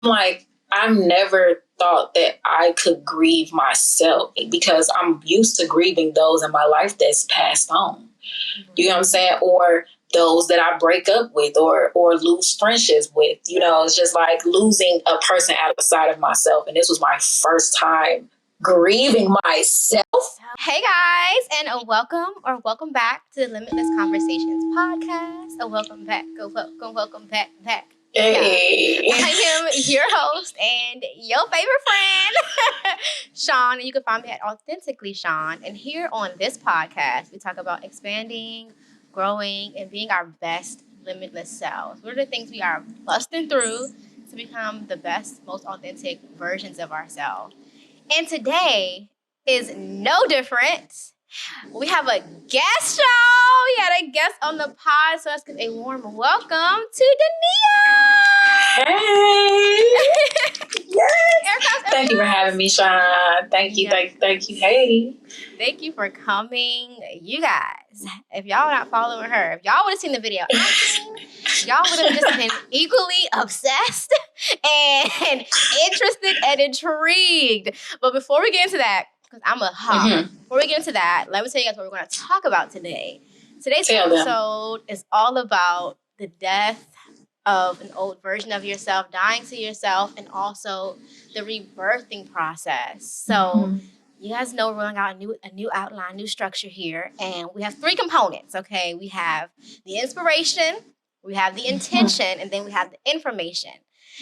like, I've never thought that I could grieve myself because I'm used to grieving those in my life that's passed on. You know what I'm saying? Or those that I break up with or lose friendships with. You know, it's just like losing a person outside of myself. And this was my first time grieving myself. Hey guys, and welcome back to the Limitless Conversations podcast. Welcome back. Welcome back. Hey. Yeah. I am your host and your favorite friend, Sean. And you can find me at Authentically Sean. And here on this podcast, we talk about expanding, growing, and being our best limitless selves. What are the things we are busting through to become the best, most authentic versions of ourselves? And today is no different. We have a guest show. We had a guest on the pod, so let's give a warm welcome to Dania. Hey. Yes. Thank you for having me, Sean. Thank you. Hey. Thank you for coming. You guys, if y'all not following her, if y'all would have seen the video, y'all would have just been equally obsessed and interested and intrigued. But before we get into that, because I'm a hog, before we get into that, let me tell you guys what we're going to talk about today. Today's episode is all about the death of an old version of yourself, dying to yourself, and also the rebirthing process. So you guys know we're rolling out a new outline, new structure here, and we have three components, okay? We have the inspiration, we have the intention, and then we have the information.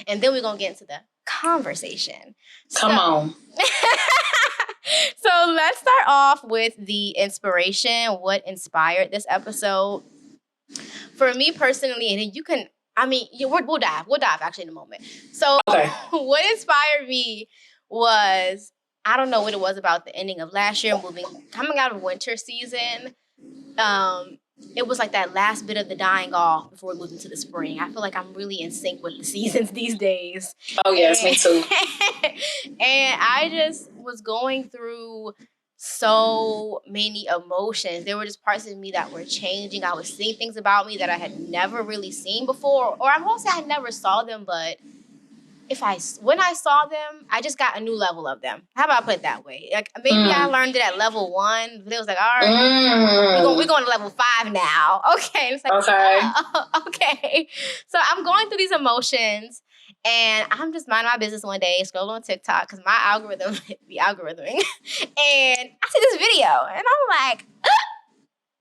And then we're going to get into the conversation. Come on. So let's start off with the inspiration. What inspired this episode? For me personally, and then you can, we'll dive actually in a moment. So What inspired me was, I don't know what it was about the ending of last year, coming out of winter season. It was like that last bit of the dying off before we moved into the spring. I feel like I'm really in sync with the seasons these days. Oh, yes, me too. And I just was going through so many emotions. There were just parts of me that were changing. I was seeing things about me that I had never really seen before. Or I won't say I never saw them, but when I saw them, I just got a new level of them. How about I put it that way? Like maybe I learned it at level 1, but it was like, all right, we're going to level 5 now. Okay. It's like, okay. So I'm going through these emotions, and I'm just minding my business one day, scrolling on TikTok because my algorithm be algorithming, and I see this video, and I'm like,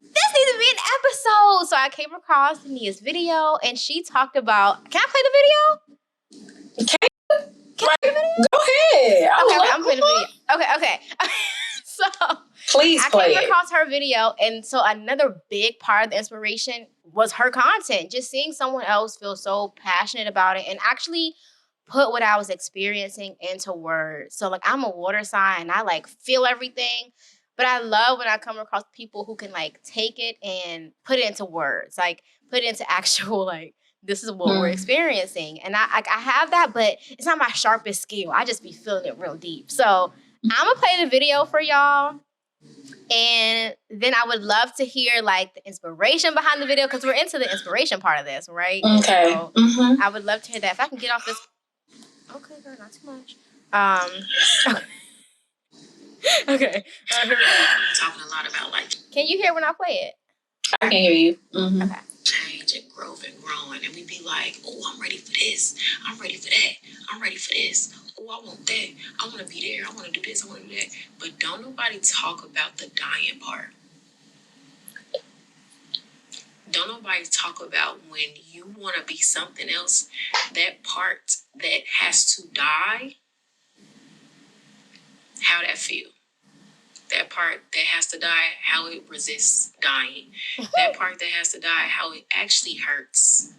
this needs to be an episode. So I came across Dania's video, and she talked about. Can I play the video? Go ahead. I'm playing the video. Okay. So please play it. I came across her video, and so another big part of the inspiration was her content. Just seeing someone else feel so passionate about it and actually put what I was experiencing into words. So like I'm a water sign, and I like feel everything, but I love when I come across people who can like take it and put it into words, like put it into actual like. This is what we're experiencing. And I have that, but it's not my sharpest skill. I just be feeling it real deep. So I'm going to play the video for y'all. And then I would love to hear like the inspiration behind the video because we're into the inspiration part of this, right? Okay. So I would love to hear that. If I can get off this. Okay, girl, not too much. Okay. Here we go. Talking a lot about like. Can you hear when I play it? I can hear you. Okay. Change and growth and growing, and we be like, oh, I'm ready for this, I'm ready for that, I'm ready for this, oh, I want that, I want to be there, I want to do this, I want to do that. But don't nobody talk about the dying part. Don't nobody talk about when you want to be something else, that part that has to die, how that feel. That part that has to die, how it resists dying. That part that has to die, how it actually hurts.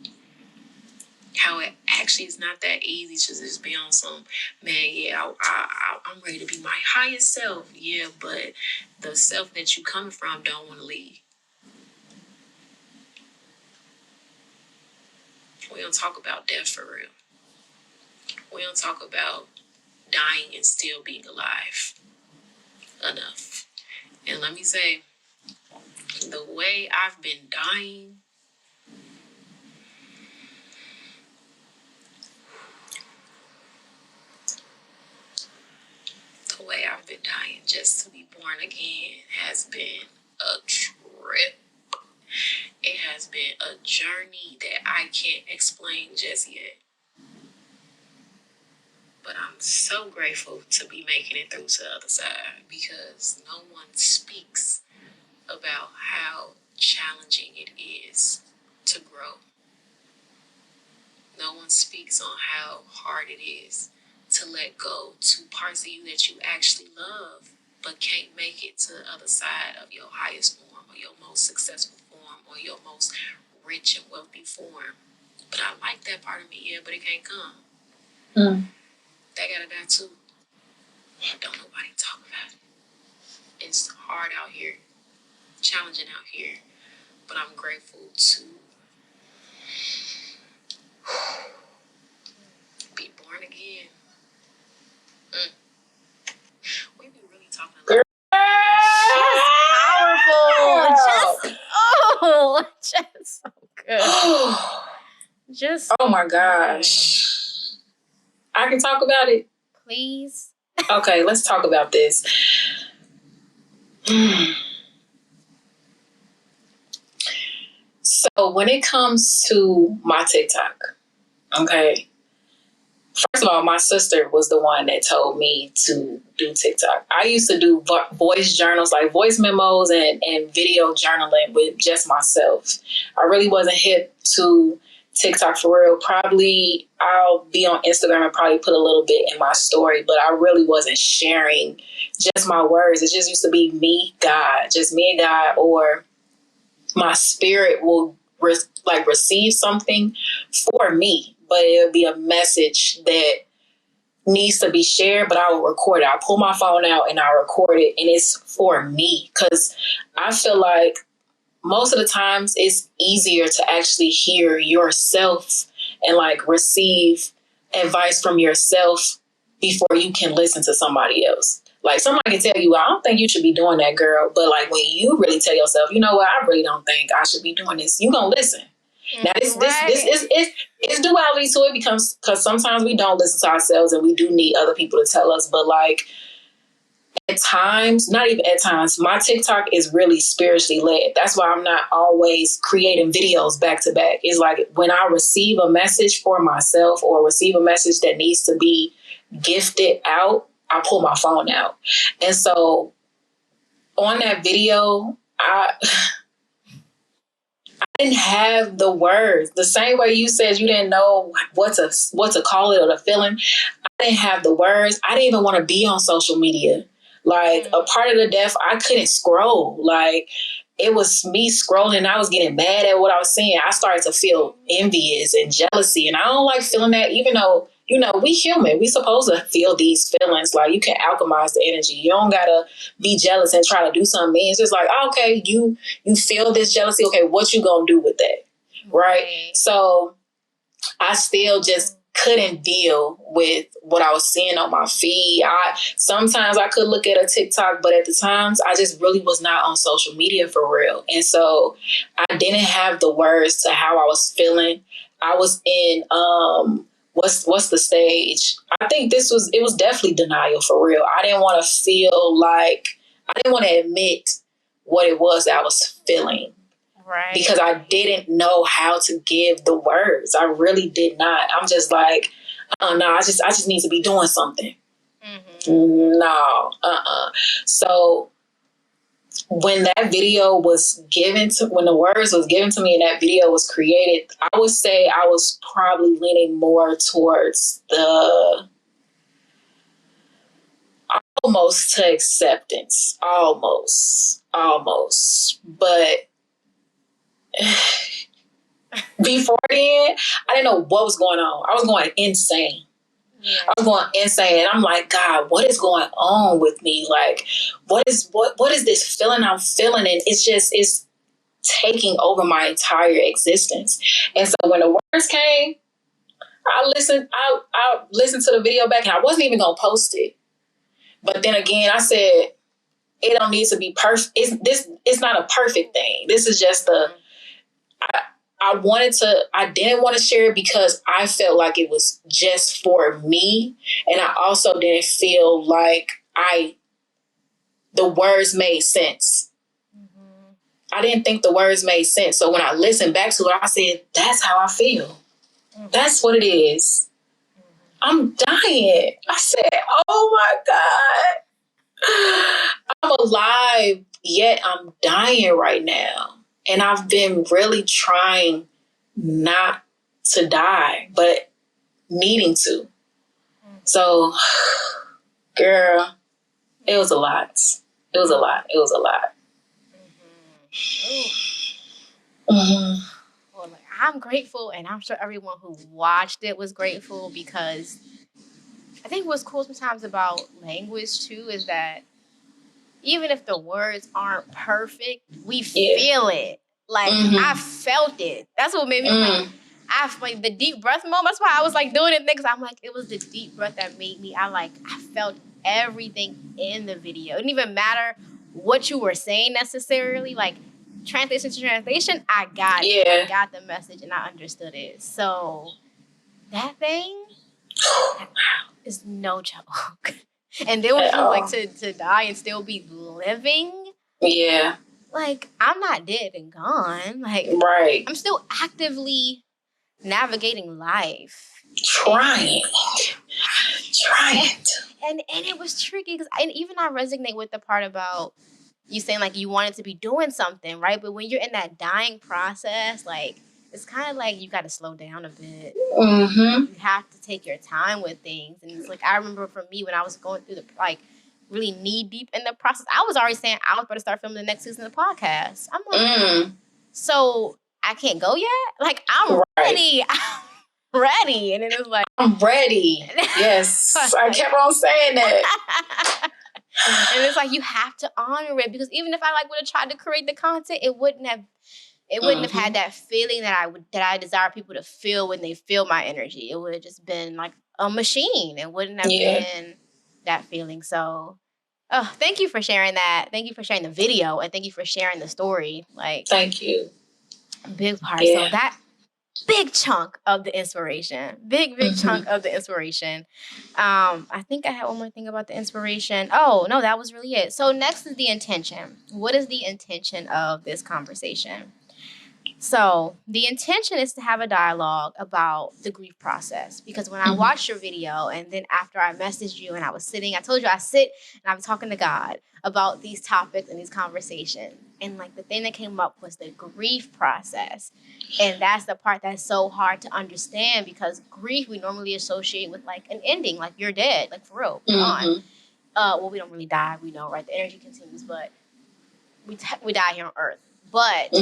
How it actually is not that easy to just be on some, man, yeah, I'm ready to be my highest self. Yeah, but the self that you coming from don't want to leave. We don't talk about death for real. We don't talk about dying and still being alive enough. And let me say, the way I've been dying, been dying. Just to be born again has been a trip. It has been a journey that I can't explain just yet. But I'm so grateful to be making it through to the other side, because no one speaks about how challenging it is to grow. No one speaks on how hard it is to let go to parts of you that you actually love, but can't make it to the other side of your highest form, or your most successful form, or your most rich and wealthy form. But I like that part of me, yeah, but it can't come. That gotta die too. Don't nobody talk about it. It's hard out here, challenging out here, but I'm grateful to be born again. We be really talking a lot. Just so good. Just oh my gosh. I can talk about it. Please. Okay, let's talk about this. So when it comes to my TikTok, okay, first of all, my sister was the one that told me to do TikTok. I used to do voice journals, like voice memos and video journaling with just myself. I really wasn't hip to TikTok for real. Probably I'll be on Instagram and probably put a little bit in my story, but I really wasn't sharing just my words. It just used to be me, God, just me and God, or my spirit will receive something for me, but it'll be a message that needs to be shared, but I will record it. I'll pull my phone out and I'll record it, and it's for me, because I feel like most of the times it's easier to actually hear yourself and like receive advice from yourself before you can listen to somebody else. Like somebody can tell you, I don't think you should be doing that, girl. But like when you really tell yourself, you know what, I really don't think I should be doing this, you gonna listen. Now this is duality to it, because sometimes we don't listen to ourselves and we do need other people to tell us. But like at times, not even at times, my TikTok is really spiritually led. That's why I'm not always creating videos back to back. It's like when I receive a message for myself or receive a message that needs to be gifted out, I pull my phone out. And so on that video, I didn't have the words. The same way you said you didn't know what to call it or the feeling. I didn't have the words. I didn't even want to be on social media. Like a part of the death, I couldn't scroll. Like it was me scrolling. I was getting mad at what I was seeing. I started to feel envious and jealousy. And I don't like feeling that, even though, you know, we human. We supposed to feel these feelings. Like you can alchemize the energy. You don't gotta be jealous and try to do something. It's just like, okay, you feel this jealousy. Okay, what you gonna do with that? Right? So I still just couldn't deal with what I was seeing on my feed. Sometimes I could look at a TikTok, but at the times I just really was not on social media for real. And so I didn't have the words to how I was feeling. I was in what's the stage? I think it was definitely denial for real. I didn't want to feel like, I didn't want to admit what it was that I was feeling. Right. Because I didn't know how to give the words. I really did not. I'm just like, no, I just need to be doing something. Mm-hmm. No, So when that video was when the words was given to me and that video was created, I would say I was probably leaning more towards the almost to acceptance. Almost. But before then, I didn't know what was going on. I was going insane. Yeah. I was going insane. And I'm like, God, what is going on with me? Like, what is this feeling I'm feeling? And it's taking over my entire existence. And so when the words came, I listened to the video back, and I wasn't even going to post it. But then again, I said, it don't need to be perfect. It's not a perfect thing. This is just I didn't want to share it because I felt like it was just for me. And I also didn't feel like I the words made sense. Mm-hmm. I didn't think the words made sense. So when I listened back to it, I said, that's how I feel. Mm-hmm. That's what it is. Mm-hmm. I'm dying. I said, oh my God. I'm alive, yet I'm dying right now. And I've been really trying not to die, but needing to. So, girl, it was a lot. It was a lot. It was a lot. Mm-hmm. Well, like, I'm grateful, and I'm sure everyone who watched it was grateful, because I think what's cool sometimes about language too is that even if the words aren't perfect, we feel it. Like, I felt it. That's what made me like the deep breath moment. That's why I was like doing it because I'm like, it was the deep breath that made me. I felt everything in the video. It didn't even matter what you were saying necessarily. Like, translation to translation, I got it. I got the message and I understood it. So that thing is no joke. And then was like to die and still be living. Yeah. Like, I'm not dead and gone. Like, right. I'm still actively navigating life. Trying. And it was tricky because even I resonate with the part about you saying like you wanted to be doing something, right? But when you're in that dying process, like, it's kind of like you got to slow down a bit. Mm-hmm. You have to take your time with things. And it's like, I remember for me when I was going through really knee deep in the process, I was already saying I was about to start filming the next season of the podcast. I'm like, so I can't go yet? Like, I'm ready. I'm ready. And then it was like, I'm ready. Yes. I kept on saying that. And it's like, you have to honor it, because even if I would have tried to create the content, it wouldn't have had that feeling that I desire people to feel when they feel my energy. It would have just been like a machine. It wouldn't have been that feeling. So, thank you for sharing that. Thank you for sharing the video, and thank you for sharing the story. Like, thank you. Big part. Yeah. So that big chunk of the inspiration. Big chunk of the inspiration. I think I had one more thing about the inspiration. Oh, no, that was really it. So next is the intention. What is the intention of this conversation? So the intention is to have a dialogue about the grief process, because when I watched your video and then after I messaged you and I told you I sit and I'm talking to God about these topics and these conversations. And like the thing that came up was the grief process. And that's the part that's so hard to understand, because grief we normally associate with like an ending, like you're dead, like for real, gone. Well, we don't really die, we know, right? The energy continues, but we die here on earth. But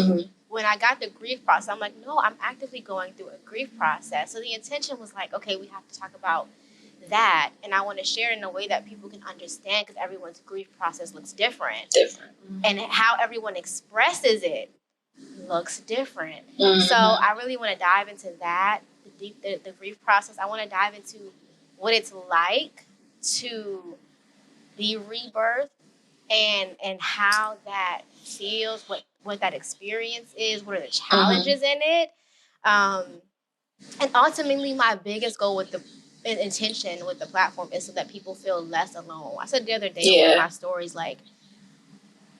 when I got the grief process, I'm like, no, I'm actively going through a grief process. So the intention was like, okay, we have to talk about that. And I want to share it in a way that people can understand, because everyone's grief process looks different. And how everyone expresses it looks different. So I really want to dive into that, the grief process. I want to dive into what it's like to be rebirthed, and how that feels, what that experience is, what are the challenges in it. And ultimately, my biggest goal with the intention with the platform is so that people feel less alone. I said the other day in one of my stories, like,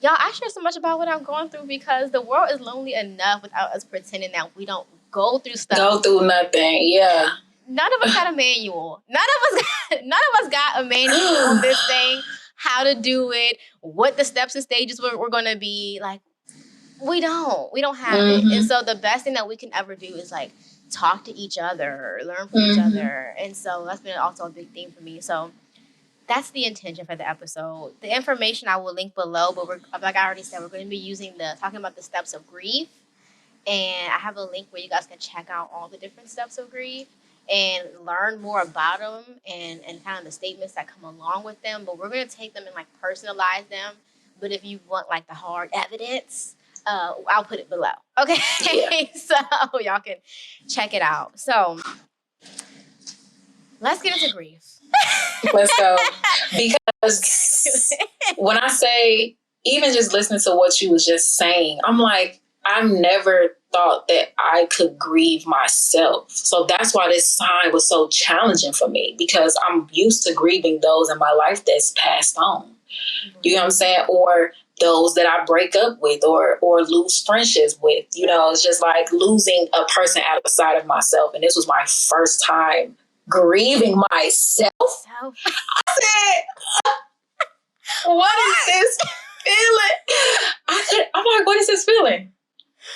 y'all, I share so much about what I'm going through because the world is lonely enough without us pretending that we don't go through stuff. Go through nothing, yeah. None of us got a manual. None of us got a manual on this thing, how to do it, what the steps and stages we're going to be. Like, we don't have it. And so the best thing that we can ever do is like talk to each other, learn from each other. And so that's been also a big theme for me. So that's the intention for the episode. The information I will link below, but like I already said, we're going to be talking about the steps of grief. And I have a link where you guys can check out all the different steps of grief and learn more about them and kind of the statements that come along with them. But we're going to take them and like personalize them. But if you want like the hard evidence, I'll put it below. Okay. So y'all can check it out. So let's get into grief. Let's go. Because when I say, even just listening to what you was just saying, I'm like, I've never thought that I could grieve myself. So that's why this time was so challenging for me, because I'm used to grieving those in my life that's passed on. You know what I'm saying? Or those that I break up with or lose friendships with. You know, it's just like losing a person outside of myself. And this was my first time grieving myself. I said, what is this feeling? I'm like, what is this feeling?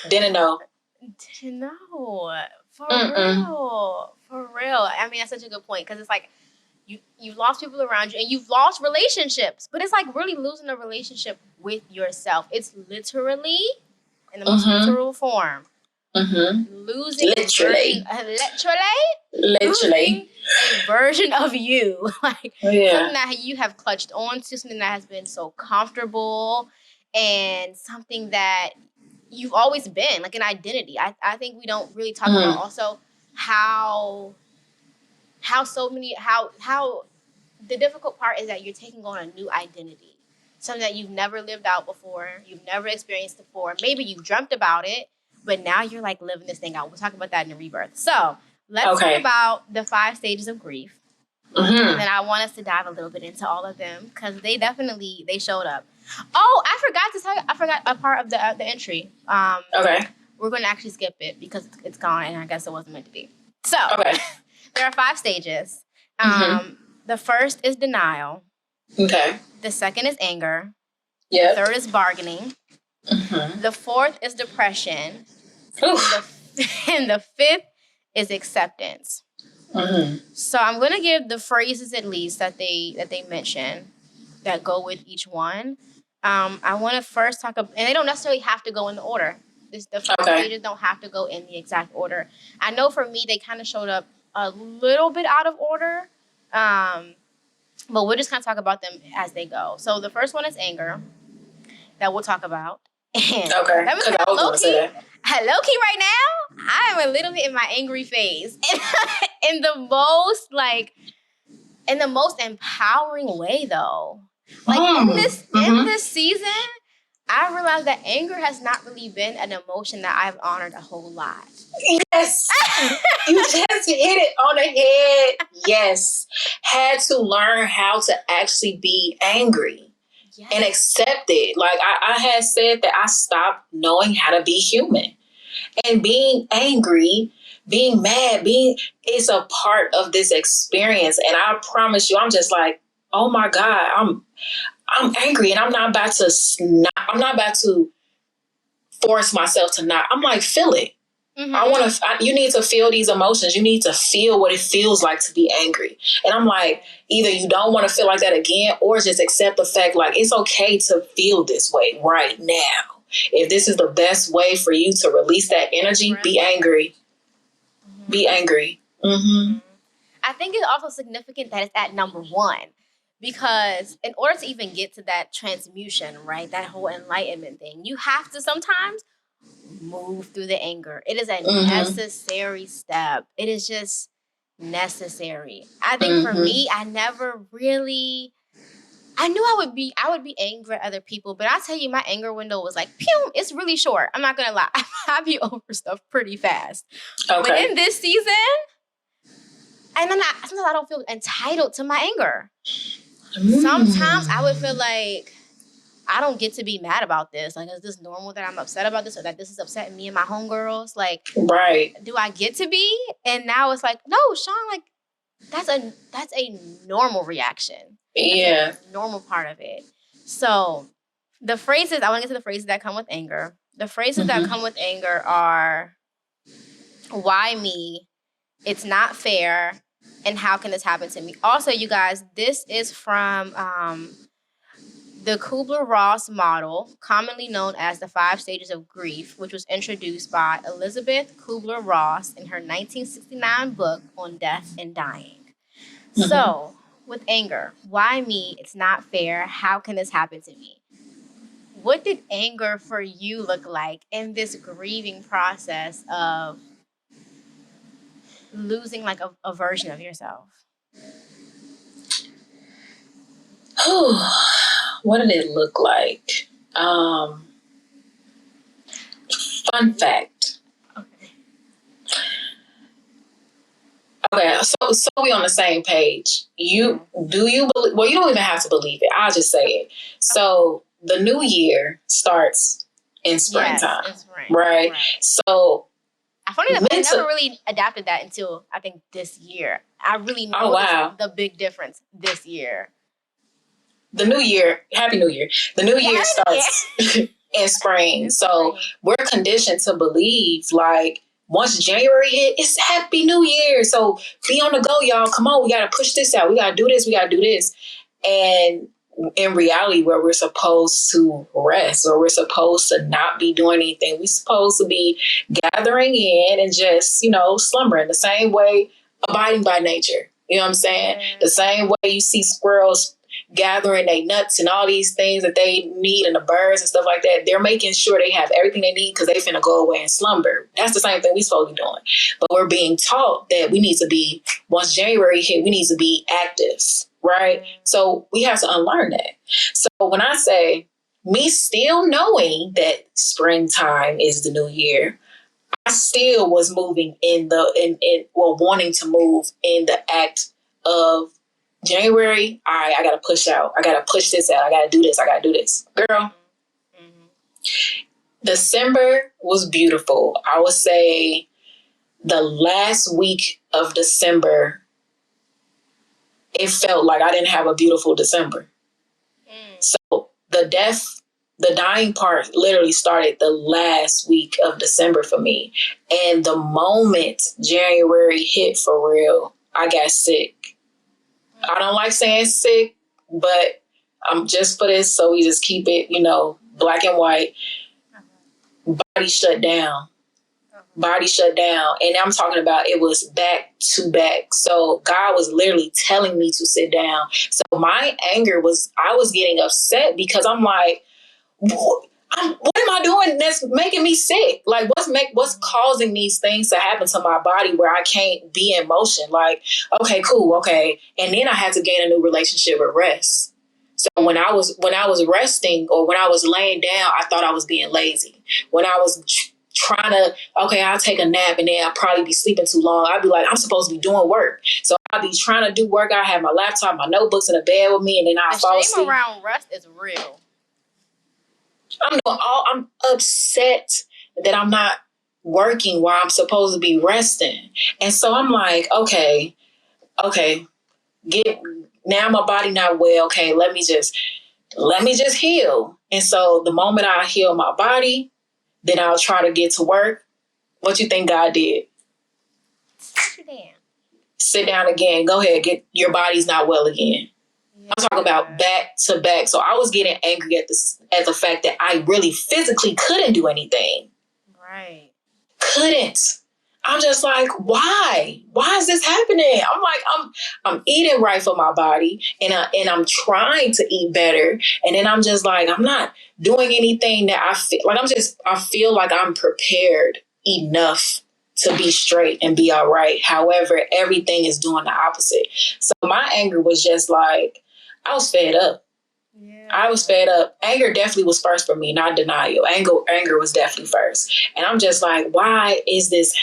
Didn't know. For real. For real. I mean, that's such a good point, because it's like you've lost people around you and you've lost relationships, but it's like really losing a relationship with yourself. It's literally, in the most literal form, losing literally losing a version of you, like something that you have clutched onto, something that has been so comfortable, and something that you've always been, like an identity. I think we don't really talk about also how the difficult part is that you're taking on a new identity, something that you've never lived out before, you've never experienced before. Maybe you've dreamt about it, but now you're like living this thing out. We'll talk about that in the rebirth. So let's talk about the 5 stages of grief. And then I want us to dive a little bit into all of them, because they showed up. Oh, I forgot to tell you. I forgot a part of the entry. We're going to actually skip it because it's gone, and I guess it wasn't meant to be. So there are 5 stages. The first is denial. Okay. The second is anger. Yeah. The third is bargaining. The fourth is depression. And the fifth is acceptance. So I'm going to give the phrases at least that they mention that go with each one. I want to first talk about, and they don't necessarily have to go in the order. The 5 stages don't have to go in the exact order. I know for me, they kind of showed up a little bit out of order, but we'll just kind of talk about them as they go. So the first one is anger, that we'll talk about. And that was low-key right now. I am a little bit in my angry phase, in the most empowering way, though. Like in this season, I realized that anger has not really been an emotion that I've honored a whole lot. Yes. You just hit it on the head. Yes. Had to learn how to actually be angry and accept it. Like I had said that I stopped knowing how to be human. And being angry, being mad, is a part of this experience. And I promise you, I'm just like, oh my God, I'm angry, and I'm not about to force myself to not. I'm like, feel it. You need to feel these emotions. You need to feel what it feels like to be angry. And I'm like, either you don't want to feel like that again, or just accept the fact, like, it's okay to feel this way right now. If this is the best way for you to release that energy, be angry. Be angry. I think it's also significant that it's at number 1. Because in order to even get to that transmutation, right, that whole enlightenment thing, you have to sometimes move through the anger. It is a necessary step. It is just necessary. I think for me, I knew I would be angry at other people, but I tell you, my anger window was like, pew, it's really short. I'm not going to lie. I'd be over stuff pretty fast. But in this season, sometimes I don't feel entitled to my anger. Sometimes I would feel like I don't get to be mad about this. Like, is this normal that I'm upset about this, or that this is upsetting me and my homegirls? Like, do I get to be? And now it's like, no, Sean, like, that's a normal reaction. That's a normal part of it. So I want to get to the phrases that come with anger. The phrases that come with anger are, why me? It's not fair. And how can this happen to me? Also, you guys, this is from the Kubler-Ross model, commonly known as the 5 stages of grief, which was introduced by Elizabeth Kubler-Ross in her 1969 book on death and dying. So, with anger, why me? It's not fair. How can this happen to me? What did anger for you look like in this grieving process of losing like a version of yourself? What did it look like? Fun fact. Okay, so we on the same page. You believe? Well, you don't even have to believe it. I'll just say it. So the new year starts in springtime, yes, it's right? So I never really adapted that until I think this year. I really noticed the big difference this year. The new year, Happy New Year. The new year starts in spring. So we're conditioned to believe like once January hit, it's Happy New Year. So be on the go, y'all. Come on, we got to push this out. We got to do this. We got to do this. And in reality, where we're supposed to rest, or we're supposed to not be doing anything, we're supposed to be gathering in and just, slumbering the same way, abiding by nature. You know what I'm saying? The same way you see squirrels gathering their nuts and all these things that they need, and the birds and stuff like that. They're making sure they have everything they need because they finna go away and slumber. That's the same thing we supposed to be doing. But we're being taught that we need to be, once January hit, we need to be active, right? So we have to unlearn that. So when I say me still knowing that springtime is the new year, I still was moving wanting to move in the act of January. All right, I got to push out. I got to push this out. I got to do this. I got to do this. Girl, December was beautiful. I would say the last week of December, it felt like I didn't have a beautiful December. So the dying part literally started the last week of December for me. And the moment January hit for real, I got sick. I don't like saying sick, but I'm just for this, so we just keep it, black and white. Body shut down. Body shut down. And I'm talking about it was back to back. So God was literally telling me to sit down. So my anger I was getting upset because I'm like, what am I doing that's making me sick? Like, what's causing these things to happen to my body where I can't be in motion? Like, okay, cool, okay. And then I had to gain a new relationship with rest. So when I was resting, or when I was laying down, I thought I was being lazy. When I was trying to, okay, I'll take a nap and then I'll probably be sleeping too long. I'd be like, I'm supposed to be doing work. So I'd be trying to do work. I have my laptop, my notebooks in the bed with me, and then I fall asleep. The shame around rest is real. I'm upset that I'm not working while I'm supposed to be resting. And so I'm like, okay, now my body not well. Okay, let me just heal. And so the moment I heal my body, then I'll try to get to work. What you think God did? Sit down again. Go ahead. Your body's not well again. I'm talking about back to back. So I was getting angry at the fact that I really physically couldn't do anything. Right. Couldn't. I'm just like, why? Why is this happening? I'm like, I'm eating right for my body, and I'm trying to eat better, and then I'm just like, I'm not doing anything that I feel like I feel like I'm prepared enough to be straight and be all right. However, everything is doing the opposite. So my anger was just like, I was fed up. Yeah. I was fed up. Anger definitely was first for me, not denial. Anger was definitely first. And I'm just like, why is this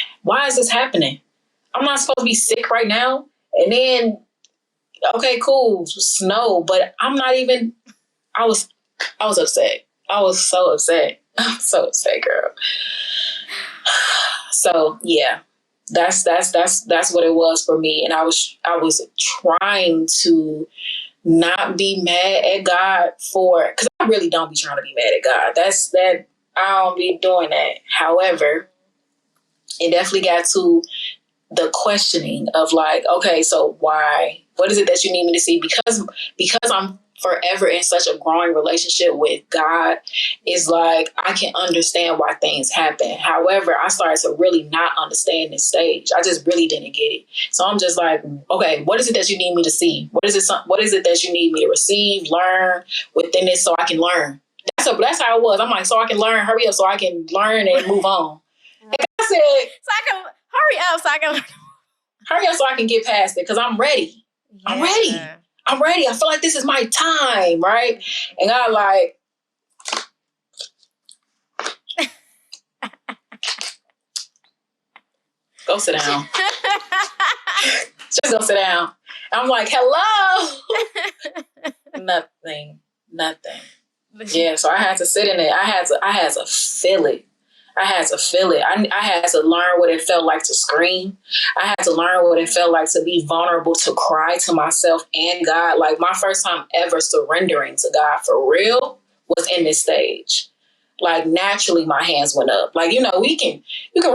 happening? I'm not supposed to be sick right now. And then, okay, cool, snow, but I'm not even, I was upset. I was so upset. I'm so upset, girl. So yeah, that's what it was for me. And I was trying to not be mad at God because I really don't be trying to be mad at God. I don't be doing that. However, it definitely got to the questioning of like, okay, so why? What is it that you need me to see? Because I'm forever in such a growing relationship with God, it's like I can understand why things happen. However, I started to really not understand this stage. I just really didn't get it. So I'm just like, okay, what is it that you need me to see? What is it that you need me to receive, learn within this so I can learn? That's how it was. I'm like, so I can learn, hurry up so I can learn and move on. And I said, so I can hurry up so I can get past it because I'm ready. Yeah. I'm ready. I feel like this is my time, right? And I like, Go sit down. Just go sit down. And I'm like, hello. Nothing. Yeah, so I had to sit in it. I had to feel it. I had to learn what it felt like to scream. I had to learn what it felt like to be vulnerable, to cry to myself and God. Like, my first time ever surrendering to God for real was in this stage. Like, naturally my hands went up. Like, you can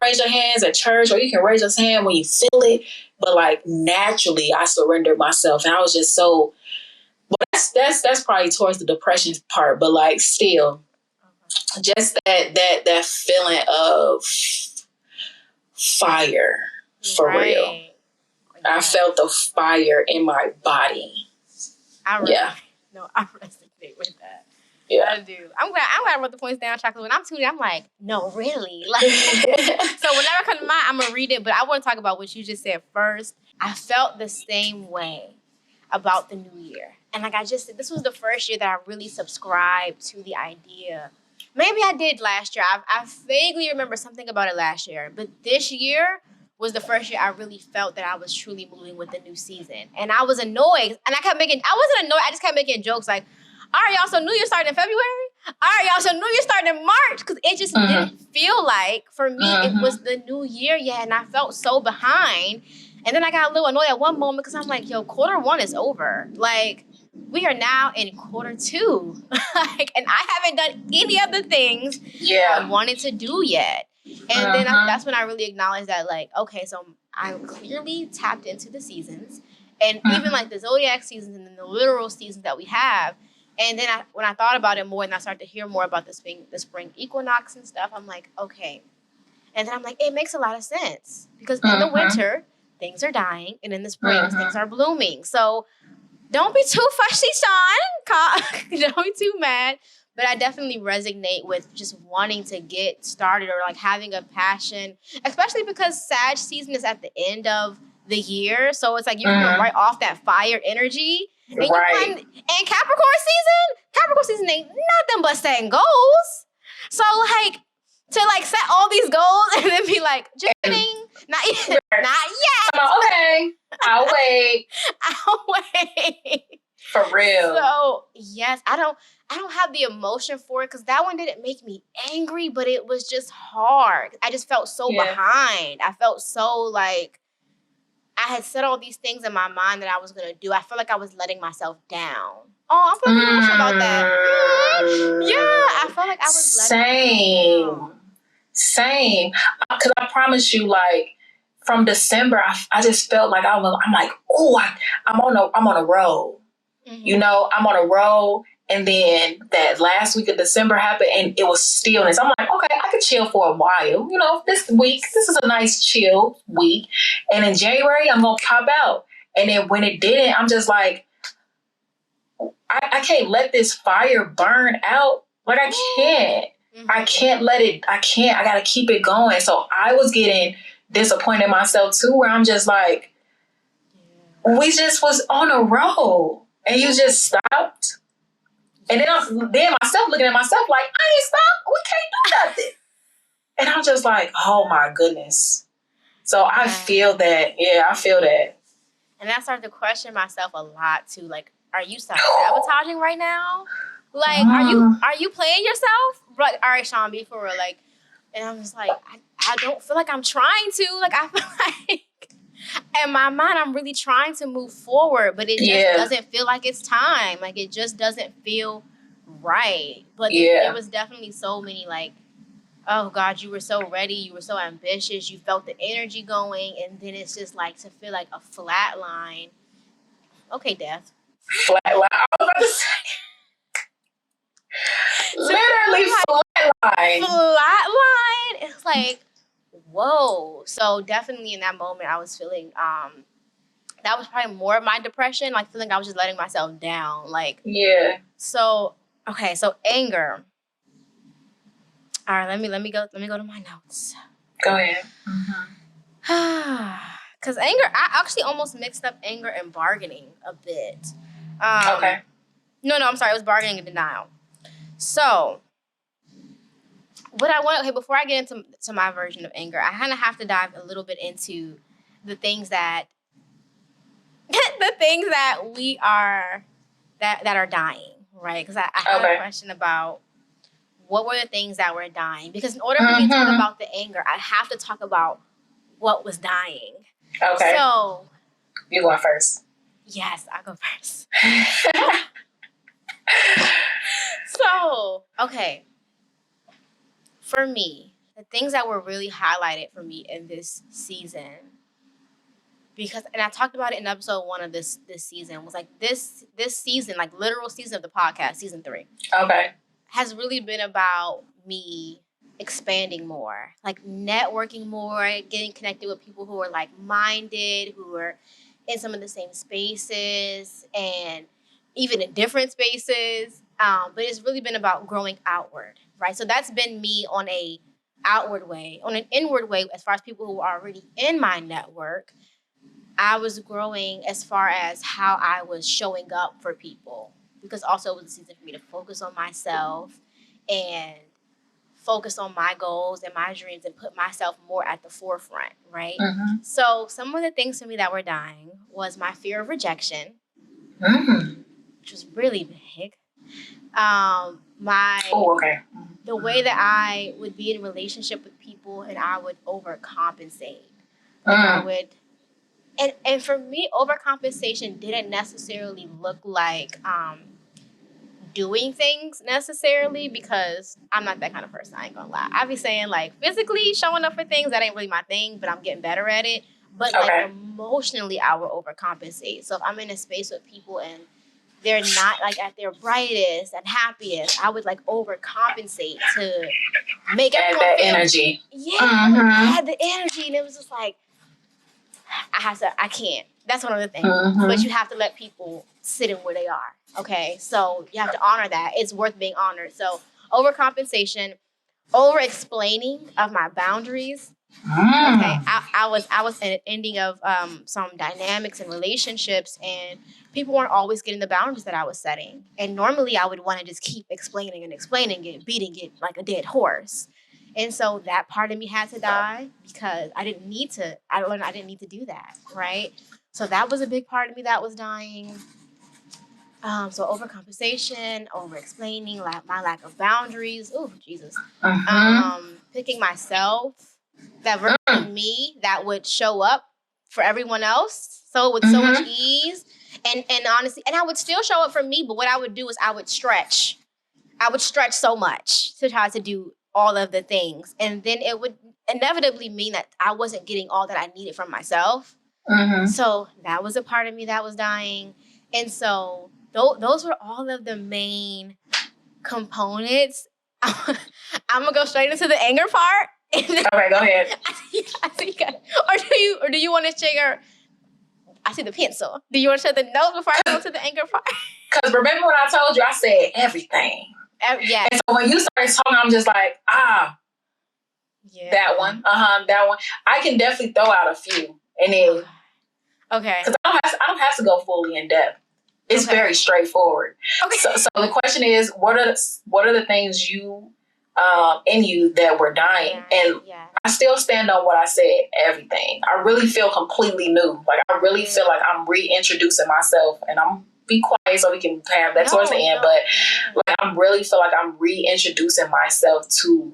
raise your hands at church, or you can raise your hand when you feel it. But like, naturally I surrendered myself, and I was just so. But that's probably towards the depression part. But like, still, just that feeling of fire for real. I felt the fire in my body. I resonate with that. Yeah, I do. I'm glad I wrote the points down, Chocolate. When I'm tuning, I'm like, no, really. Like, so whenever I come to mind, I'm gonna read it. But I want to talk about what you just said first. I felt the same way about the new year, and like I just said, this was the first year that I really subscribed to the idea. Maybe I did last year. I vaguely remember something about it last year, but this year was the first year I really felt that I was truly moving with the new season, and I was annoyed, and I wasn't annoyed. I just kept making jokes like, all right, y'all, so New Year started in February? All right, y'all, so New Year started in March? Because it just didn't feel like, for me, it was the new year yet, and I felt so behind. And then I got a little annoyed at one moment because I'm like, yo, quarter one is over. Like, we are now in quarter two. And I haven't done any of the things I wanted to do yet. And then that's when I really acknowledged that, like, okay, so I'm clearly tapped into the seasons. And even like the zodiac seasons and then the literal seasons that we have. And then when I thought about it more and I started to hear more about the spring equinox and stuff, I'm like, okay. And then I'm like, it makes a lot of sense. Because in the winter, things are dying. And in the spring, things are blooming. So don't be too fussy, Sean. Don't be too mad. But I definitely resonate with just wanting to get started or like having a passion, especially because Sag season is at the end of the year. So it's like you're coming right off that fire energy. And and Capricorn season ain't nothing but setting goals. So like to like set all these goals and then be like, just kidding, not yet. Okay, I'll wait. For real. So yes, I don't have the emotion for it because that one didn't make me angry, but it was just hard. I just felt so behind. I felt so like I had said all these things in my mind that I was going to do. I felt like I was letting myself down. Oh, I'm feeling emotional about that. Yeah, I felt like I was letting myself down. Same. Because I promise you, like, from December, I just felt like I'm like, oh, I'm on a roll. I'm on a roll. And then that last week of December happened and it was stillness. I'm like, okay, I could chill for a while. This is a nice chill week. And in January, I'm going to pop out. And then when it didn't, I'm just like, I can't let this fire burn out. Like, I can't. I can't let it. I got to keep it going. So I was getting disappointed in myself too, where I'm just like, we just was on a roll and you just stopped. And then myself looking at myself like, I ain't stopped. We can't do nothing. And I'm just like, oh my goodness. So I feel that. Yeah, I feel that. And I started to question myself a lot too. Like, are you self-sabotaging right now? Like, are you playing yourself? Like, all right, Sean, be for real. Like, and I'm just like, I don't feel like I'm trying to. Like, I feel like in my mind, I'm really trying to move forward, but it just doesn't feel like it's time. Like, it just doesn't feel right. But there was definitely so many, like, oh, God, you were so ready. You were so ambitious. You felt the energy going. And then it's just, like, to feel like a flat line. Okay, Death. Flat line. I was about to say. Literally flat line. Flat line. It's like, whoa. So definitely in that moment, I was feeling, that was probably more of my depression, like feeling I was just letting myself down. Like, so, okay, so anger. All right, let me go to my notes. Go ahead. Because anger, I actually almost mixed up anger and bargaining a bit. No, I'm sorry, it was bargaining and denial. So, before I get into my version of anger, I kind of have to dive a little bit into the things that we are that are dying, right? Because I have a question about what were the things that were dying. Because in order for me to talk about the anger, I have to talk about what was dying. Okay. So you going first? Yes, I'll go first. So, okay. For me, the things that were really highlighted for me in this season, and I talked about it in episode 1 of this season, was like this season, like literal season of the podcast, season 3. Okay. Has really been about me expanding more, like networking more, getting connected with people who are like-minded, who are in some of the same spaces and even in different spaces. But it's really been about growing outward, right? So that's been me on a outward way. On an inward way, as far as people who are already in my network, I was growing as far as how I was showing up for people, because also it was a season for me to focus on myself and focus on my goals and my dreams and put myself more at the forefront, right? Mm-hmm. So some of the things for me that were dying was my fear of rejection, which was really big. The way that I would be in a relationship with people and I would overcompensate. And for me, overcompensation didn't necessarily look like doing things necessarily, because I'm not that kind of person. I ain't gonna lie. I be saying like physically showing up for things, that ain't really my thing, but I'm getting better at it. But like emotionally, I will overcompensate. So if I'm in a space with people and they're not like at their brightest and happiest, I would like overcompensate to make everyone that feel energy. Yeah, add the energy, and it was just like I can't. That's one of the things. But you have to let people sit in where they are. Okay, so you have to honor that. It's worth being honored. So overcompensation, over-explaining of my boundaries. Okay, I was at an ending of some dynamics and relationships, and people weren't always getting the boundaries that I was setting. And normally I would want to just keep explaining it, beating it like a dead horse. And so that part of me had to die, because I learned I didn't need to do that, right? So that was a big part of me that was dying. So overcompensation, over-explaining, my lack of boundaries. Oh, Jesus. Picking myself, that version of me that would show up for everyone else. So with so much ease. And honestly, and I would still show up for me, but what I would do is I would stretch. I would stretch so much to try to do all of the things. And then it would inevitably mean that I wasn't getting all that I needed from myself. So that was a part of me that was dying. And so those were all of the main components. I'm going to go straight into the anger part. Okay, go ahead. Or do you want to share? I see the pencil. Do you want to share the notes before I go to the anger part? Because remember when I told you, I said everything. Yeah. And so when you started talking, I'm just like, yeah, that one. That one. I can definitely throw out a few. And then, okay. Because I don't have to go fully in depth. It's very straightforward. Okay. So the question is, what are the things you in you that were dying? And I still stand on what I said. Everything. I really feel completely new. Like I really feel like I'm reintroducing myself, and I'm be quiet so we can have that towards the end. But like I really feel like I'm reintroducing myself to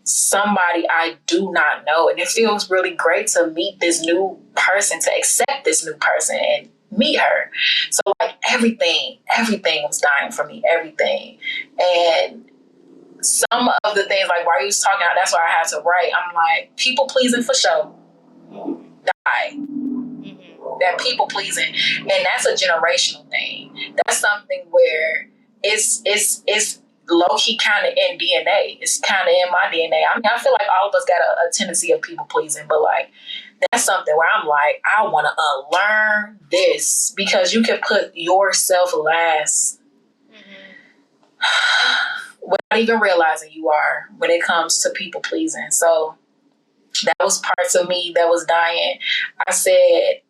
somebody I do not know, and it feels really great to meet this new person, to accept this new person and meet her. So like everything was dying for me, everything. And some of the things, like while you was talking, that's why I had to write. I'm like, people pleasing for sure, die. That people pleasing, and that's a generational thing. That's something where it's low key kind of in DNA. It's kind of in my DNA. I mean, I feel like all of us got a tendency of people pleasing, but like that's something where I'm like, I want to unlearn this, because you can put yourself last without even realizing you are when it comes to people pleasing. So that was parts of me that was dying. I said,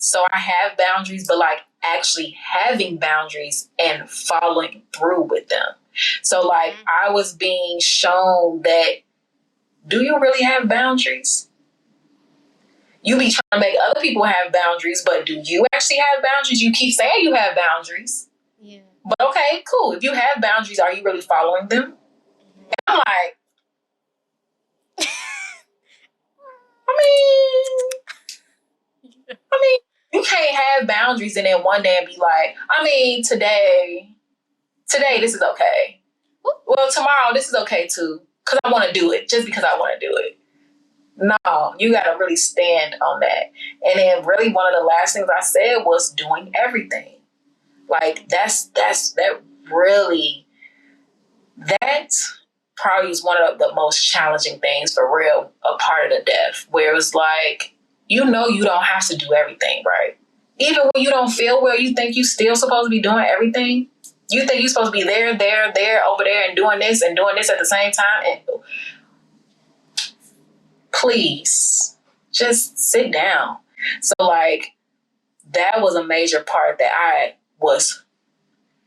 so I have boundaries, but like actually having boundaries and following through with them. So like I was being shown that, do you really have boundaries? You be trying to make other people have boundaries, but do you actually have boundaries? You keep saying you have boundaries. Yeah. But okay, cool. If you have boundaries, are you really following them? And I'm like, I mean, you can't have boundaries and then one day and be like, today this is okay. Well, tomorrow this is okay too, because I want to do it just because I want to do it. No, you got to really stand on that. And then really one of the last things I said was doing everything. Like that probably is one of the most challenging things for real, a part of the death, where it was like, you don't have to do everything, right? Even when you don't feel well, you think you still supposed to be doing everything. You think you're supposed to be there, over there, and doing this at the same time. And please, just sit down. So like, that was a major part that I was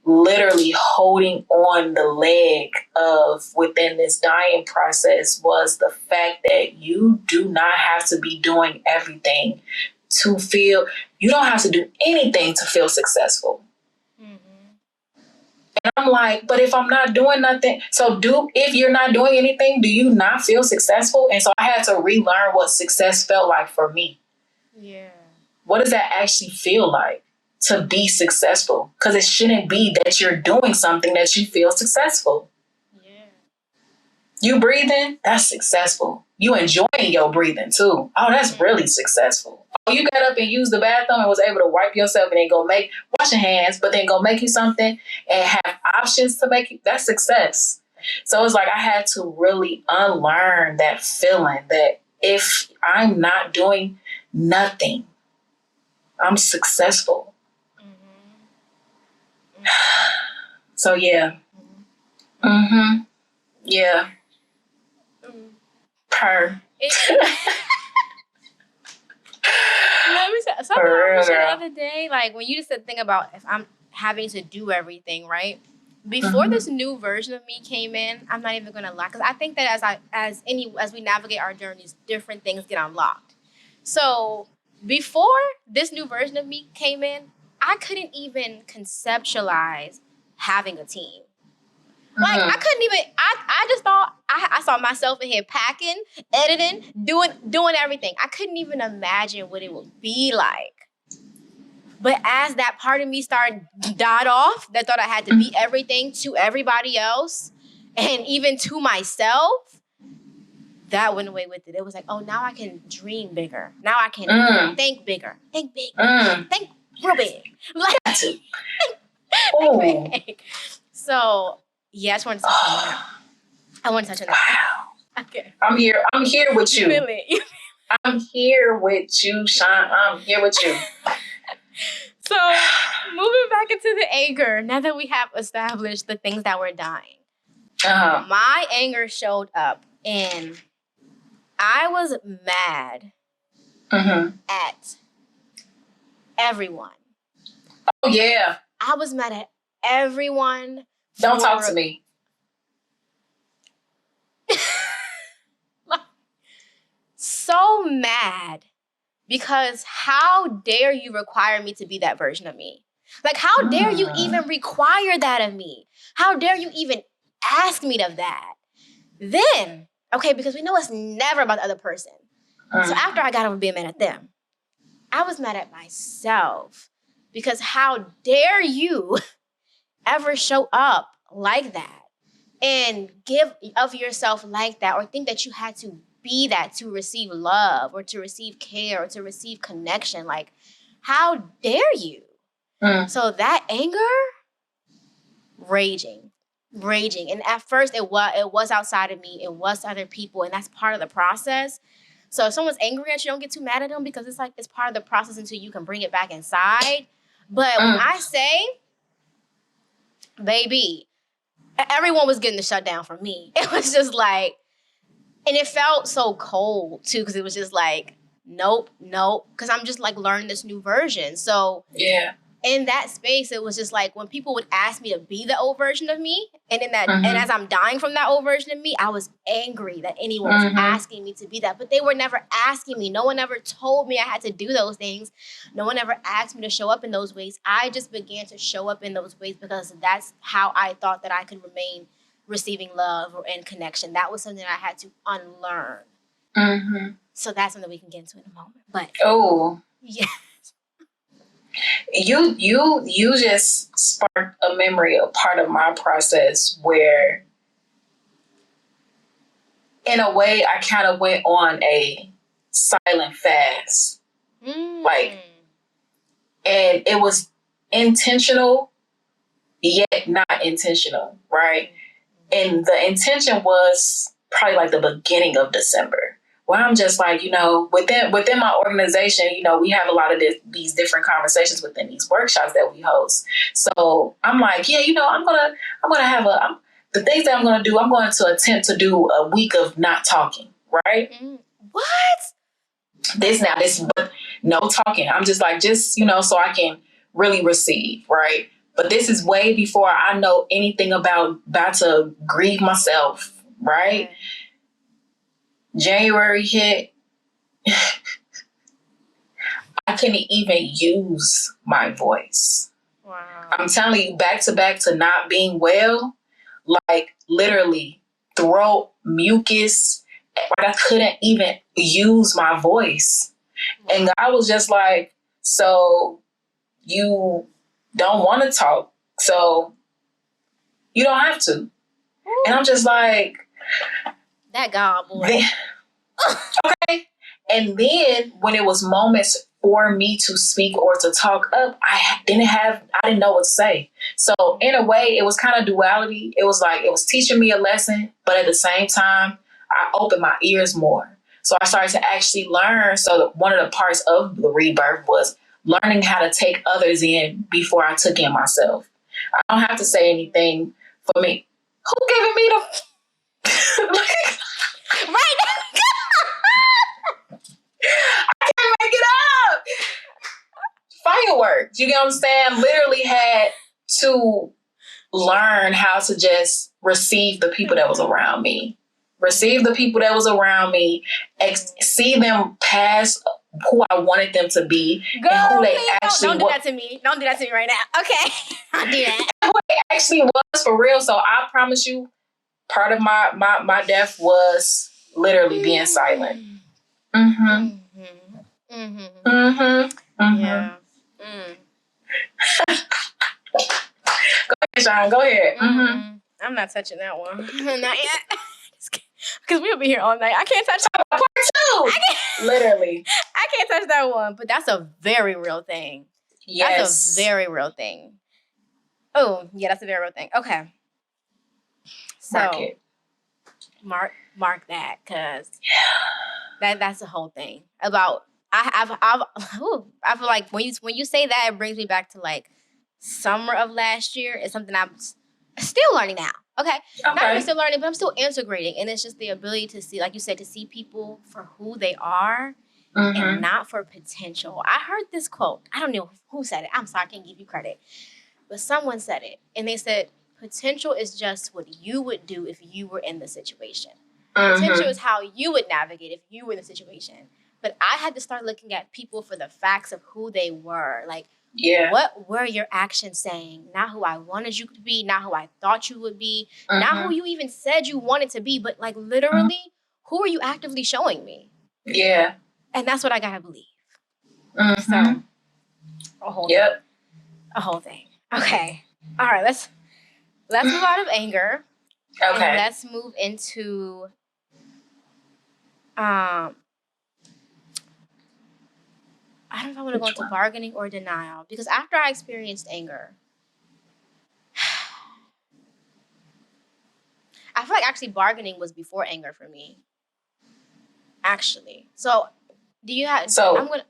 literally holding on the leg of within this dying process, was the fact that you do not have to be doing everything to feel, you don't have to do anything to feel successful. And I'm like, but if I'm not doing nothing, if you're not doing anything, do you not feel successful? And so I had to relearn what success felt like for me. Yeah. What does that actually feel like to be successful? Because it shouldn't be that you're doing something that you feel successful. Yeah. You breathing? That's successful. You enjoying your breathing too. Oh, that's really successful. Oh, you got up and used the bathroom and was able to wipe yourself and then wash your hands, but then go make you something and have options to make you. That's success. So it's like I had to really unlearn that feeling that if I'm not doing nothing, I'm successful. So yeah. Yeah. Per. Something I was the other day, like when you just said thing about if I'm having to do everything, right? Before this new version of me came in, I'm not even gonna lie, because I think that as we navigate our journeys, different things get unlocked. So before this new version of me came in, I couldn't even conceptualize having a team. Like I couldn't even. I just thought I saw myself in here packing, editing, doing everything. I couldn't even imagine what it would be like. But as that part of me died off, that thought I had to be everything to everybody else, and even to myself, that went away with it. It was like, oh, now I can dream bigger. Now I can think bigger. Think big. Think real big. Like, think big. So. Yeah, I just wanted to touch on that. I want to touch on that. Okay. I'm here with you. You feel it. I'm here with you, Sean. I'm here with you. So, moving back into the anger, now that we have established the things that were dying, my anger showed up, and I was mad at everyone. Oh, yeah. I was mad at everyone. Don't talk to me. So mad because how dare you require me to be that version of me? Like, how dare you even require that of me? How dare you even ask me of that? Then, okay, because we know it's never about the other person. So after I got over being mad at them, I was mad at myself because how dare you ever show up like that and give of yourself like that, or think that you had to be that to receive love or to receive care or to receive connection. Like, how dare you? So that anger, raging. And at first it was outside of me. It was other people, and that's part of the process. So if someone's angry at you, don't get too mad at them, because it's like it's part of the process until you can bring it back inside. But when I say, baby, everyone was getting the shutdown from me. It was just like, and it felt so cold too, because it was just like, nope. Because I'm just like learning this new version. So yeah. in that space, it was just like when people would ask me to be the old version of me, and in that, and as I'm dying from that old version of me, I was angry that anyone was asking me to be that. But they were never asking me. No one ever told me I had to do those things. No one ever asked me to show up in those ways. I just began to show up in those ways because that's how I thought that I could remain receiving love and connection. That was something I had to unlearn. So that's something we can get into in a moment. But yeah. You just sparked a memory, a part of my process where, in a way, I kind of went on a silent fast. Like, and it was intentional, yet not intentional, right? And the intention was probably like the beginning of December, where I'm just like, within my organization, we have a lot of these different conversations within these workshops that we host. So I'm like, I'm gonna have the things that I'm gonna do. I'm going to attempt to do a week of not talking, right? What? This no talking. I'm just like, so I can really receive, right? But this is way before I know anything about to grieve myself, right? January hit. I couldn't even use my voice. Wow. I'm telling you, back to back to not being well, like literally throat, mucus, like I couldn't even use my voice. And God was just like, so you don't want to talk, so you don't have to. And I'm just like, that God, boy. Okay. And then when it was moments for me to speak or to talk up, I didn't know what to say. So in a way, it was kind of duality. It was like, it was teaching me a lesson, but at the same time, I opened my ears more. So I started to actually learn. So one of the parts of the rebirth was learning how to take others in before I took in myself. I don't have to say anything for me. Who giving me the... Right now. I can't make it up. Fireworks. You get what I'm saying? Literally had to learn how to just receive the people that was around me. Receive the people that was around me. See them past who I wanted them to be. Girl, and who they don't do that to me. Don't do that to me right now. Okay. I'll do that. Who they actually was for real. So I promise you, part of my death was literally being silent. Yeah. Go ahead, Sean. Go ahead. I'm not touching that one. Not yet. Because we'll be here all night. I can't touch that one. Part 2. Literally. I can't touch that one. But that's a very real thing. Yes. That's a very real thing. Oh, yeah, that's a very real thing. Okay. So mark that, because that's the whole thing. About I feel like when you say that, it brings me back to like summer of last year. It's something I'm still learning now. Okay. Not even still learning, but I'm still integrating. And it's just the ability to see, like you said, to see people for who they are and not for potential. I heard this quote. I don't know who said it. I'm sorry, I can't give you credit. But someone said it. And they said, potential is just what you would do if you were in the situation. Potential is how you would navigate if you were in the situation. But I had to start looking at people for the facts of who they were. Like, what were your actions saying? Not who I wanted you to be, not who I thought you would be, not who you even said you wanted to be, but like literally, who are you actively showing me? Yeah. And that's what I gotta believe. So, a whole thing. A whole thing. Okay. All right, let's move out of anger. Okay. And let's move into I don't know if I want to go into bargaining or denial, because after I experienced anger, I feel like actually bargaining was before anger for me. Actually, so do you have? So I'm gonna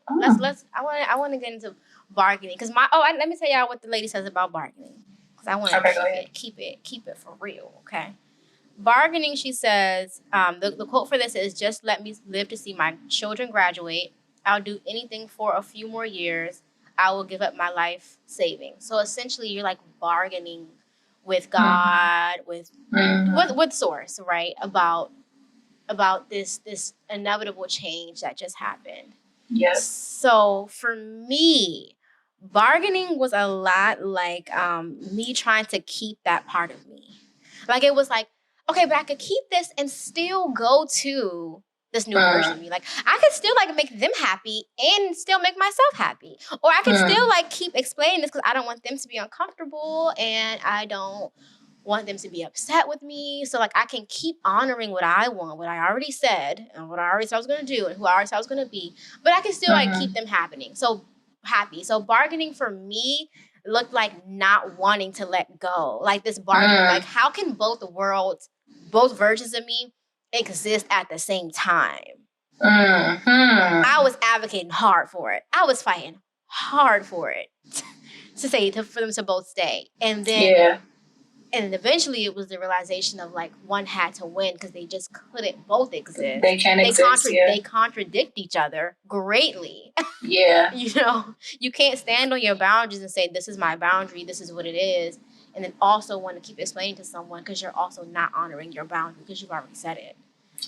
I want to get into bargaining because let me tell y'all what the lady says about bargaining, because I want to keep it for real. Okay. Bargaining, she says, the quote for this is, "Just let me live to see my children graduate. I'll do anything for a few more years. I will give up my life savings. So essentially, you're like bargaining with God, with source, right? About this inevitable change that just happened. Yes. So for me, bargaining was a lot like me trying to keep that part of me. Like it was like, okay, but I could keep this and still go to this new version of me. Like I could still like make them happy and still make myself happy. Or I could still like keep explaining this because I don't want them to be uncomfortable and I don't want them to be upset with me. So like I can keep honoring what I want, what I already said, and what I already said I was gonna do, and who I already said I was gonna be. But I can still like keep them happening. So happy. So bargaining for me looked like not wanting to let go. Like this bargaining, like how can both versions of me exist at the same time? I was advocating hard for it. I was fighting hard for it for them to both stay. And then and eventually it was the realization of like one had to win because they just couldn't both exist. They can't exist. They contradict each other greatly. Yeah. You know, you can't stand on your boundaries and say, this is my boundary, this is what it is. And then also want to keep explaining to someone because you're also not honoring your boundary because you've already said it.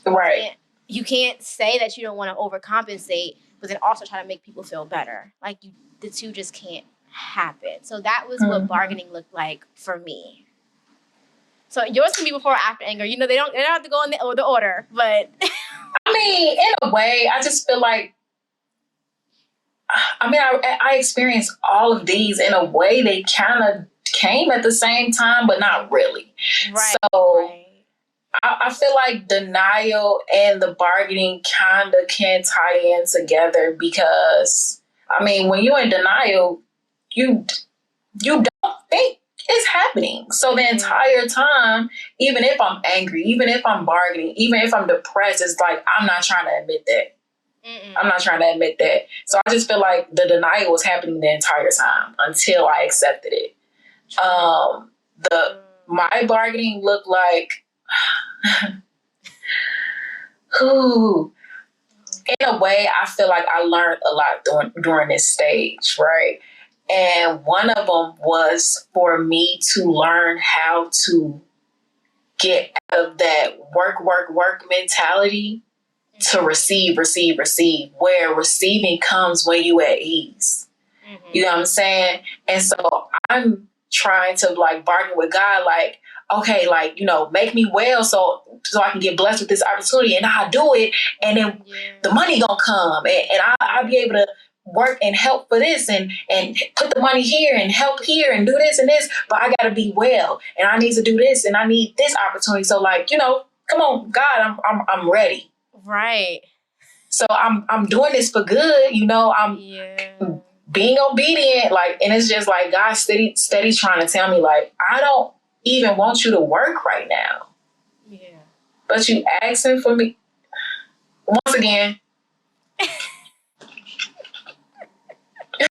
Right. You can't say that you don't want to overcompensate, but then also try to make people feel better. Like the two just can't happen. So that was what bargaining looked like for me. So yours can be before or after anger. You know, they don't have to go in the order, but I mean, in a way, I just feel like I experienced all of these in a way. They kind of came at the same time, but not really. Right. So I feel like denial and the bargaining kind of can tie in together because, I mean, when you're in denial, you don't think it's happening. So the entire time, even if I'm angry, even if I'm bargaining, even if I'm depressed, it's like, I'm not trying to admit that. I'm not trying to admit that. So I just feel like the denial was happening the entire time until I accepted it. My bargaining looked like, in a way, I feel like I learned a lot during this stage, right? And one of them was for me to learn how to get out of that work mentality to receive, where receiving comes when you at ease. You know what I'm saying? And so I'm trying to like bargain with God, like, okay, like, you know, make me well so I can get blessed with this opportunity, and I'll do it, and then the money gonna come, and I'll be able to work and help for this and put the money here and help here and do this and this, but I gotta be well, and I need to do this, and I need this opportunity. So like, you know, come on, God, I'm ready. Right. So I'm doing this for good, you know, I'm being obedient, like, and it's just like God steady trying to tell me, like, I don't even want you to work right now. Yeah. But you asking for me once again.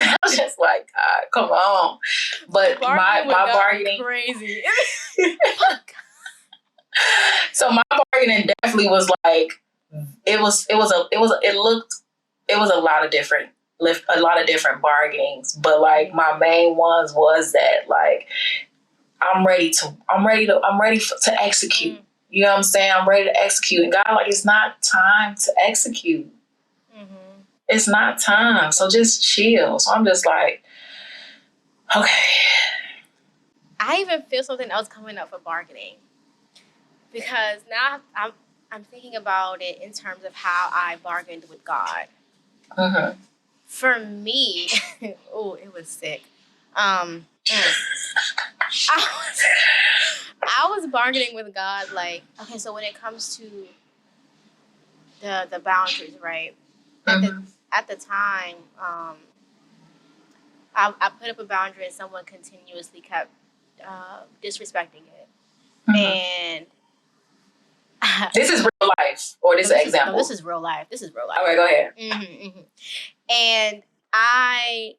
I was just like, God, come on. But my bargaining crazy. So my bargaining definitely was like, it was a lot of different bargainings, but like my main ones was that like I'm ready to execute. You know what I'm saying? I'm ready to execute, and God, like, it's not time to execute. It's not time, so just chill. So I'm just like, okay. I even feel something else coming up for bargaining, because now I'm thinking about it in terms of how I bargained with God. For me, oh, it was sick. I was bargaining with God, like, okay, so when it comes to the boundaries, right? At the time, I put up a boundary and someone continuously kept disrespecting it. And this is real life, or this is an example? No, this is real life. Okay, go ahead. And I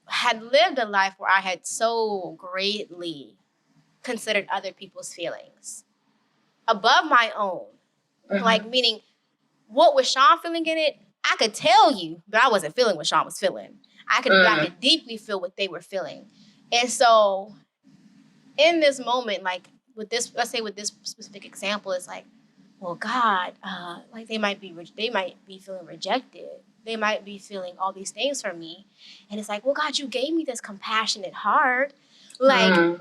had lived a life where I had so greatly considered other people's feelings above my own. Like, meaning, what was Sean feeling in it? I could tell you, but I wasn't feeling what Sean was feeling. I could deeply feel what they were feeling. And so in this moment, like with this, let's say with this specific example, it's like, well, God, like they might be feeling rejected. They might be feeling all these things from me. And it's like, well, God, you gave me this compassionate heart. Like,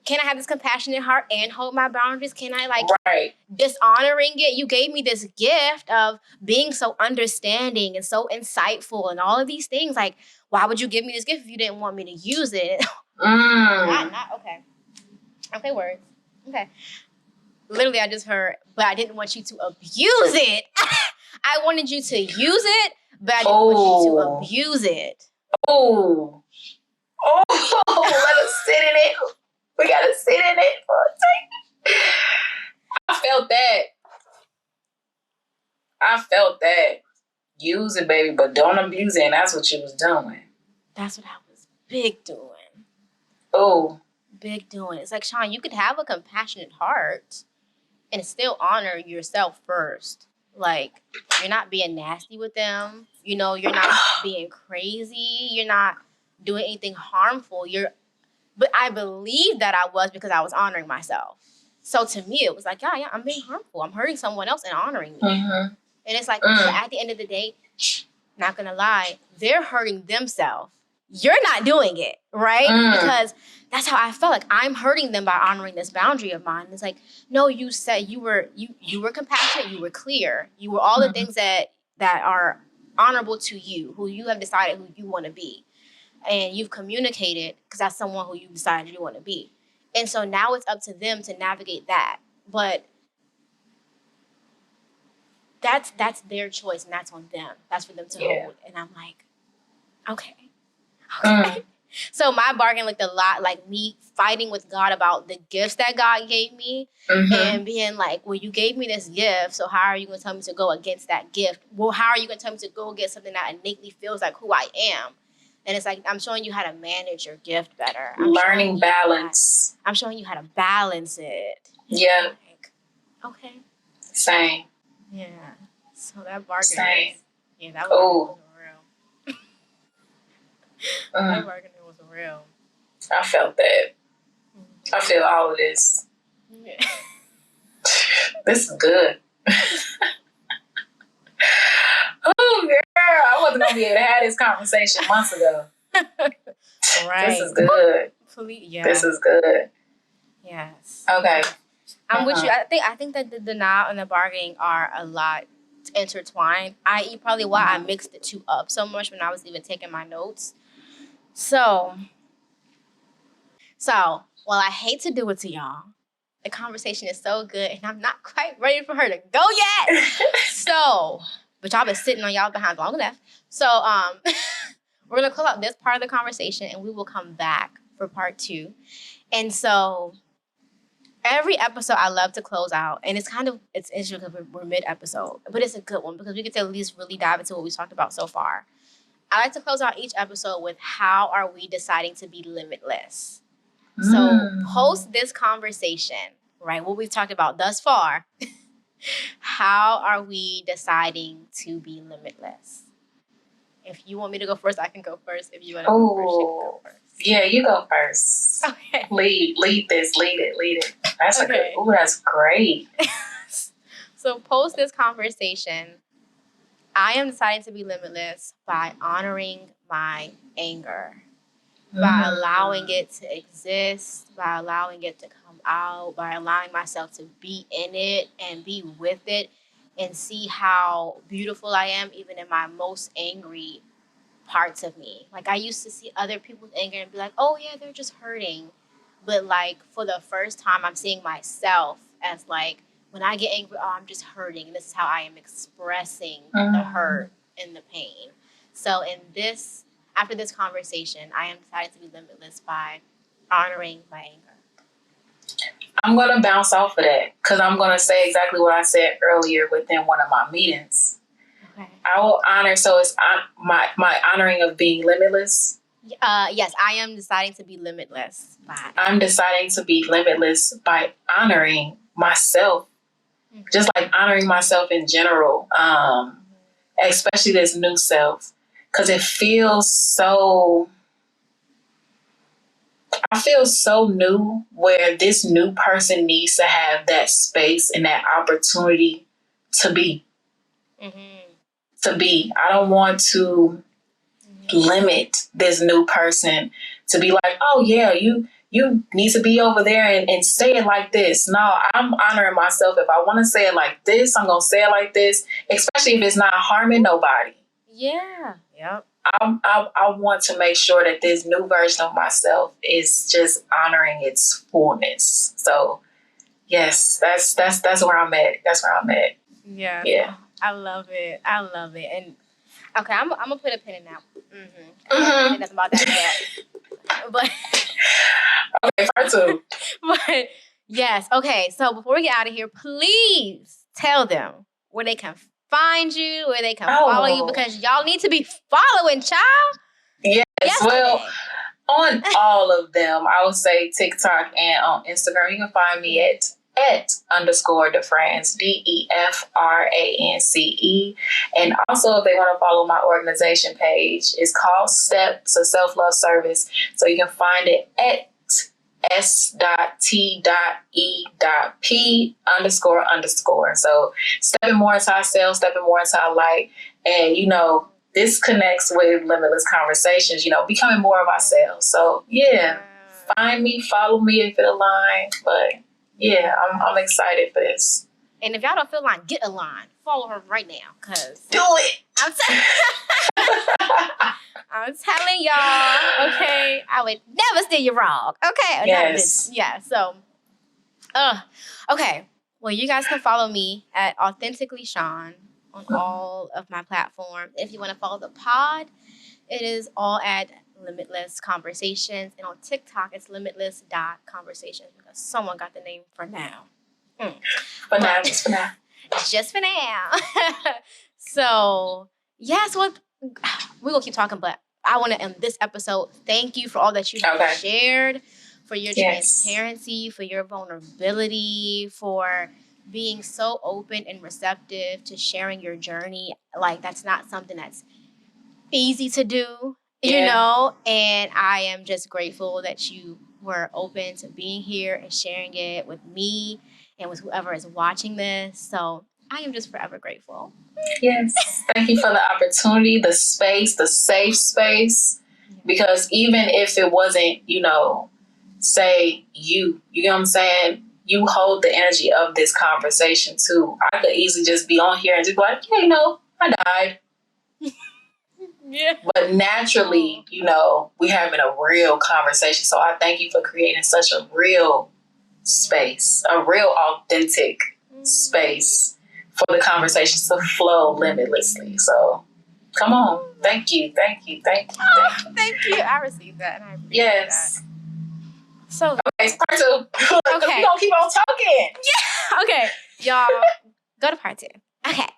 can I have this compassionate heart and hold my boundaries? Can I dishonoring it? You gave me this gift of being so understanding and so insightful and all of these things. Like, why would you give me this gift if you didn't want me to use it? Okay, words. Okay. Literally, I just heard, but I didn't want you to abuse it. I wanted you to use it, but I didn't want you to abuse it. Oh, let us sit in it. We gotta sit in it for a second. I felt that. Use it, baby, but don't abuse it. And that's what you was doing. That's what I was big doing. Oh. Big doing. It's like, Sean, you could have a compassionate heart and still honor yourself first. Like, you're not being nasty with them. You know, you're not being crazy. You're not doing anything harmful. But I believe that I was because I was honoring myself. So to me, it was like, yeah, I'm being harmful. I'm hurting someone else and honoring me. And it's like, but at the end of the day, not gonna lie, they're hurting themselves. You're not doing it, right? Because that's how I felt. Like, I'm hurting them by honoring this boundary of mine. It's like, no, you said you were compassionate, you were clear, you were all the things that are honorable to you, who you have decided who you want to be, and you've communicated because that's someone who you decided you want to be. And so now it's up to them to navigate that, but that's their choice, and that's on them. That's for them to hold. And I'm like, okay. So my bargain looked a lot like me fighting with God about the gifts that God gave me, and being like, well, you gave me this gift, so how are you going to tell me to go against that gift? Well, how are you going to tell me to go against something that innately feels like who I am? And it's like, I'm showing you how to manage your gift better. Learning balance. I'm showing you how to balance it. Yeah. Like, okay. Same. Yeah. So that bargain Same. That was real. That bargain was real. I felt that. I feel all of this. Yeah. This is good. Oh, girl. I wasn't going to be able to have this conversation months ago. Right. This is good. Yeah. This is good. Yes. Okay. I'm with you. I think that the denial and the bargaining are a lot intertwined, i.e. probably why I mixed the two up so much when I was even taking my notes. So, while I hate to do it to y'all, the conversation is so good and I'm not quite ready for her to go yet. But y'all been sitting on y'all behind long enough. So, we're going to close out this part of the conversation and we will come back for part 2. And so, every episode I love to close out, and it's interesting because we're mid-episode, but it's a good one because we get to at least really dive into what we talked about so far. I like to close out each episode with, how are we deciding to be limitless? So post this conversation, right, what we've talked about thus far, how are we deciding to be limitless? If you want me to go first, I can go first. If you want to go first, you can go first. Yeah, you go first. Okay. Lead this. Lead it. That's okay. That's great. So post this conversation. I am deciding to be limitless by honoring my anger, by allowing it to exist, by allowing it to come out, by allowing myself to be in it and be with it and see how beautiful I am even in my most angry parts of me. Like, I used to see other people's anger and be like, oh yeah, they're just hurting. But like, for the first time, I'm seeing myself as like, when I get angry, oh, I'm just hurting. And this is how I am expressing the hurt and the pain. So after this conversation, I am deciding to be limitless by honoring my anger. I'm going to bounce off of that because I'm going to say exactly what I said earlier within one of my meetings. Okay. I will honor, so it's my honoring of being limitless. Yes, I am deciding to be limitless. I'm deciding to be limitless by honoring myself, just like honoring myself in general, especially this new self. because it feels so, I feel so new, where this new person needs to have that space and that opportunity to be. Mm-hmm. To be. I don't want to limit this new person to be like, oh yeah, you need to be over there and say it like this. No, I'm honoring myself. If I want to say it like this, I'm gonna say it like this, especially if it's not harming nobody. Yeah. Yep. I want to make sure that this new version of myself is just honoring its fullness. So yes, that's where I'm at. That's where I'm at. Yeah. Yeah. I love it. I love it. And okay, I'm gonna put a pin in that. I don't say nothing about that yet. But okay, part 2. But yes, okay. So before we get out of here, please tell them where they can find you, where they can follow you, because y'all need to be following, child. Yes. Yesterday. Well, on all of them, I would say TikTok and on Instagram, you can find me at @_DeFrance, DEFRANCE. And also, if they want to follow my organization page, it's called STEP, so self-love service. So you can find it at S.T.E.P__. So stepping more into ourselves, stepping more into our light. And, you know, this connects with Limitless Conversations, you know, becoming more of ourselves. So, yeah, find me, follow me if it aligns. But, yeah, I'm excited for this. And if y'all don't feel like get aligned, follow her right now, because do it. I'm telling y'all, okay, I would never steer you wrong, okay? Yes. Yeah, so, okay. Well, you guys can follow me at Authentically Sean on all of my platforms. If you want to follow the pod, it is all at Limitless Conversations. And on TikTok, it's limitless.conversations, because someone got the name for now. For now, just for now. Just for now. So, yes, well, we're going to keep talking, but I want to end this episode. Thank you for all that you have shared, for your transparency, for your vulnerability, for being so open and receptive to sharing your journey. Like, that's not something that's easy to do, you know? And I am just grateful that you were open to being here and sharing it with me and with whoever is watching this. So I am just forever grateful. Yes. Thank you for the opportunity, the space, the safe space. Because even if it wasn't, you know, say you know what I'm saying? You hold the energy of this conversation too. I could easily just be on here and just be like, yeah, you know, I died. Yeah. But naturally, you know, we're having a real conversation. So I thank you for creating such a real space, a real authentic space for the conversations to flow limitlessly. So come on. Thank you. Thank you. Thank you. Thank you. Thank you. I received that and I appreciate that. So okay, it's part 2. Okay. We're gonna keep on talking. Yeah. Okay. Y'all, go to part 2. Okay.